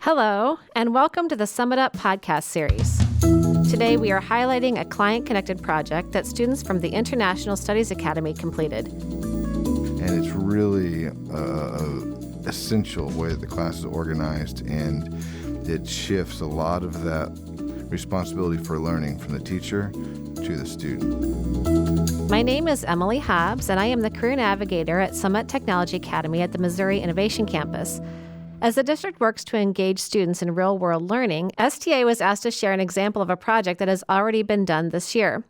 Hello, and welcome to the Sum It Up podcast series. Today, we are highlighting a client-connected project that students from the International Studies Academy completed. And it's really essential way that the class is organized, and it shifts a lot of that responsibility for learning from the teacher to the student. My name is Emily Hobbs, and I am the Career Navigator at Summit Technology Academy at the Missouri Innovation Campus. As the district works to engage students in real-world learning, STA was asked to share an example of a project that has already been done this year.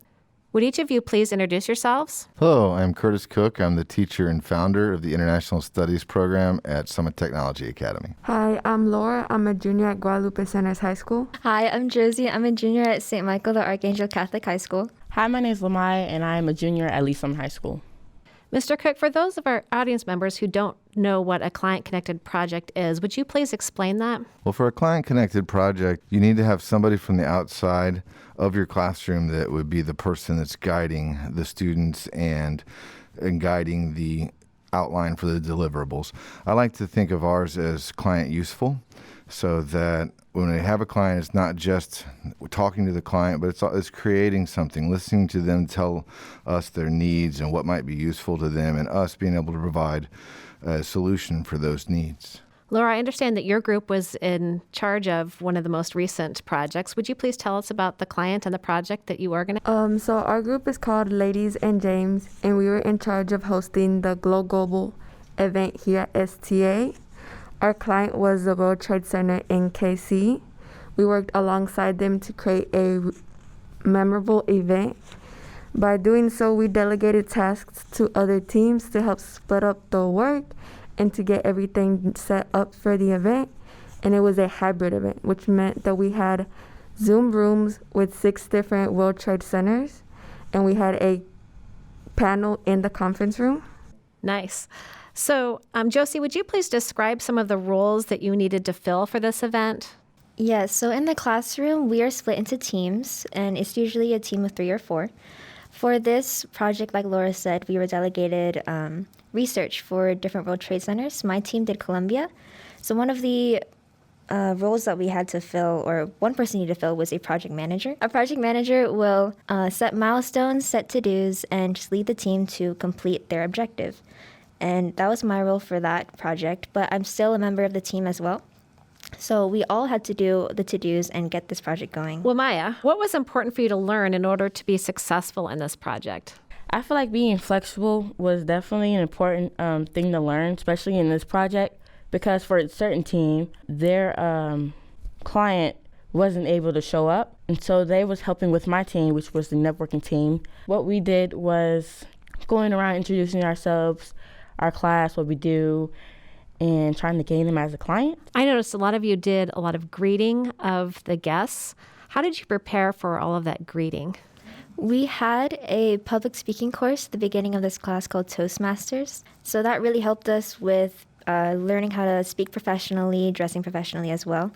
Would each of you please introduce yourselves? Hello, I'm Curtis Cook. I'm the teacher and founder of the International Studies program at Summit Technology Academy. Hi, I'm Laura. I'm a junior at Guadalupe Centers High School. Hi, I'm Josie. I'm a junior at St. Michael the Archangel Catholic High School. Hi, my name is Lamaya, and I am a junior at Leesom High School. Mr. Cook, for those of our audience members who don't know what a client-connected project is, would you please explain that? Well, for a client-connected project, you need to have somebody from the outside of your classroom that would be the person that's guiding the students and guiding the outline for the deliverables. I like to think of ours as client useful, so that when we have a client, it's not just talking to the client, but it's creating something, listening to them tell us their needs and what might be useful to them, and us being able to provide a solution for those needs. Laura, I understand that your group was in charge of one of the most recent projects. Would you please tell us about the client and the project that you organized? So our group is called Ladies and James, and we were in charge of hosting the Global event here at STA. Our client was the World Trade Center in KC. We worked alongside them to create a memorable event. By doing so, we delegated tasks to other teams to help split up the work and to get everything set up for the event. And it was a hybrid event, which meant that we had Zoom rooms with 6 different World Trade Centers, and we had a panel in the conference room. Nice. So, Josie, would you please describe some of the roles that you needed to fill for this event? Yes, so in the classroom, we are split into teams, and it's usually a team of 3 or 4. For this project, like Laura said, we were delegated research for different World Trade Centers. My team did Columbia. So one of the roles that we had to fill, or one person needed to fill, was a project manager. A project manager will set milestones, set to-dos, and just lead the team to complete their objective. And that was my role for that project, but I'm still a member of the team as well. So we all had to do the to-dos and get this project going. Well, Maya, what was important for you to learn in order to be successful in this project? I feel like being flexible was definitely an important thing to learn, especially in this project, because for a certain team, their client wasn't able to show up, and so they was helping with my team, which was the networking team. What we did was going around introducing ourselves, our class, what we do, and trying to gain them as a client. I noticed a lot of you did a lot of greeting of the guests. How did you prepare for all of that greeting? We had a public speaking course at the beginning of this class called Toastmasters. So that really helped us with learning how to speak professionally, dressing professionally as well.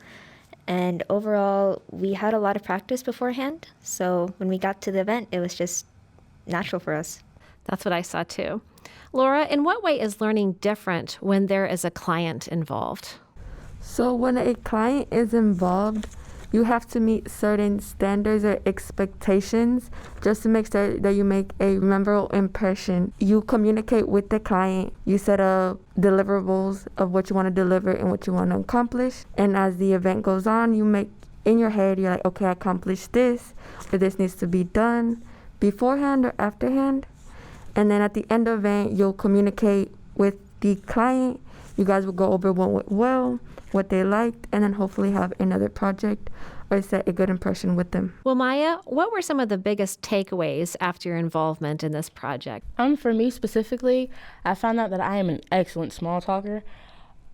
And overall, we had a lot of practice beforehand. So when we got to the event, it was just natural for us. That's what I saw too. Laura, in what way is learning different when there is a client involved? So when a client is involved, you have to meet certain standards or expectations just to make sure that you make a memorable impression. You communicate with the client. You set up deliverables of what you want to deliver and what you want to accomplish. And as the event goes on, you make in your head, you're like, okay, I accomplished this, or this needs to be done beforehand or afterhand. And then at the end of the event, you'll communicate with the client. You guys will go over what went well, what they liked, and then hopefully have another project or set a good impression with them. Well, Maya, what were some of the biggest takeaways after your involvement in this project? For me specifically, I found out that I am an excellent small talker.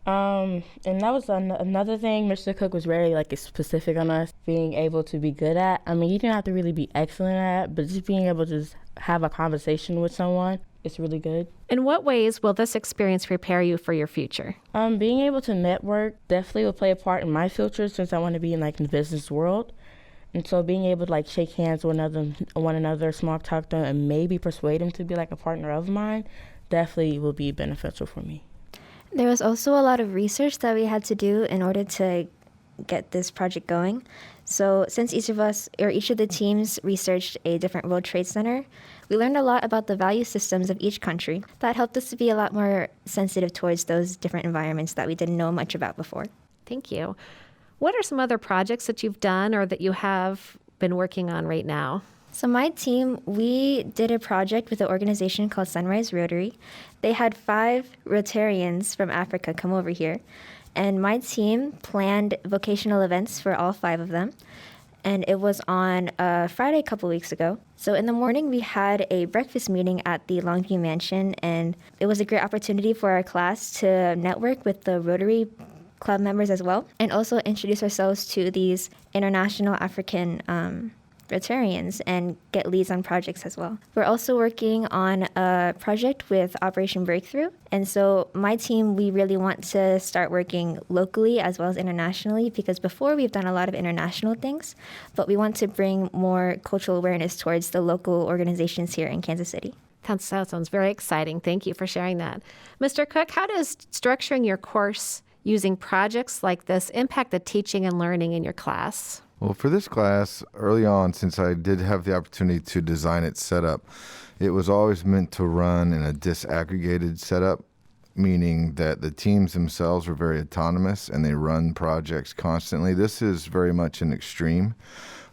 And that was another thing Mr. Cook was very specific on us being able to be good at. I mean, you don't have to really be excellent at it, but just being able to just have a conversation with someone, it's really good. In what ways will this experience prepare you for your future? Being able to network definitely will play a part in my future since I want to be in the business world. And so being able to shake hands with one another, small talk to them, and maybe persuade them to be a partner of mine definitely will be beneficial for me. There was also a lot of research that we had to do in order to get this project going. So since each of the teams researched a different World Trade Center, we learned a lot about the value systems of each country. That helped us to be a lot more sensitive towards those different environments that we didn't know much about before. Thank you. What are some other projects that you've done or that you have been working on right now? So my team, we did a project with an organization called Sunrise Rotary. They had 5 Rotarians from Africa come over here. And my team planned vocational events for all 5 of them. And it was on Friday a couple weeks ago. So in the morning, we had a breakfast meeting at the Longview Mansion. And it was a great opportunity for our class to network with the Rotary Club members as well. And also introduce ourselves to these international African Rotarians and get leads on projects as well. We're also working on a project with Operation Breakthrough. And so my team, we really want to start working locally as well as internationally, because before we've done a lot of international things, but we want to bring more cultural awareness towards the local organizations here in Kansas City. That sounds very exciting. Thank you for sharing that. Mr. Cook, how does structuring your course using projects like this impact the teaching and learning in your class? Well, for this class, early on, since I did have the opportunity to design its setup, it was always meant to run in a disaggregated setup, meaning that the teams themselves were very autonomous and they run projects constantly. This is very much an extreme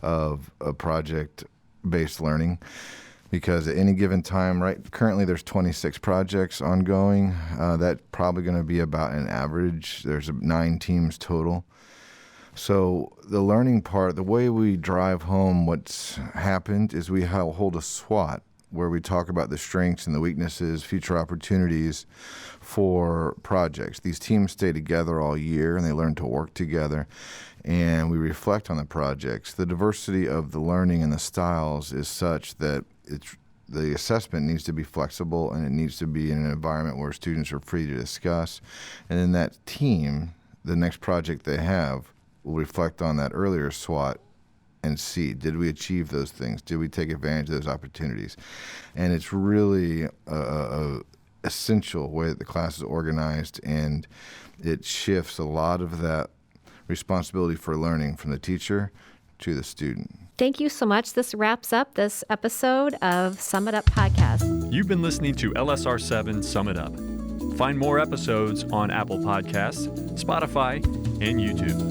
of a project-based learning, because at any given time, currently there's 26 projects ongoing. That's probably going to be about an average. There's 9 teams total. So the learning part, the way we drive home what's happened is we hold a SWOT where we talk about the strengths and the weaknesses, future opportunities for projects. These teams stay together all year and they learn to work together, and we reflect on the projects. The diversity of the learning and the styles is such that the assessment needs to be flexible, and it needs to be in an environment where students are free to discuss. And then that team, the next project they have, will reflect on that earlier SWOT and see, did we achieve those things? Did we take advantage of those opportunities? And it's really a essential way that the class is organized, and it shifts a lot of that responsibility for learning from the teacher to the student. Thank you so much. This wraps up this episode of Sum It Up Podcast. You've been listening to LSR7 Sum It Up. Find more episodes on Apple Podcasts, Spotify, and YouTube.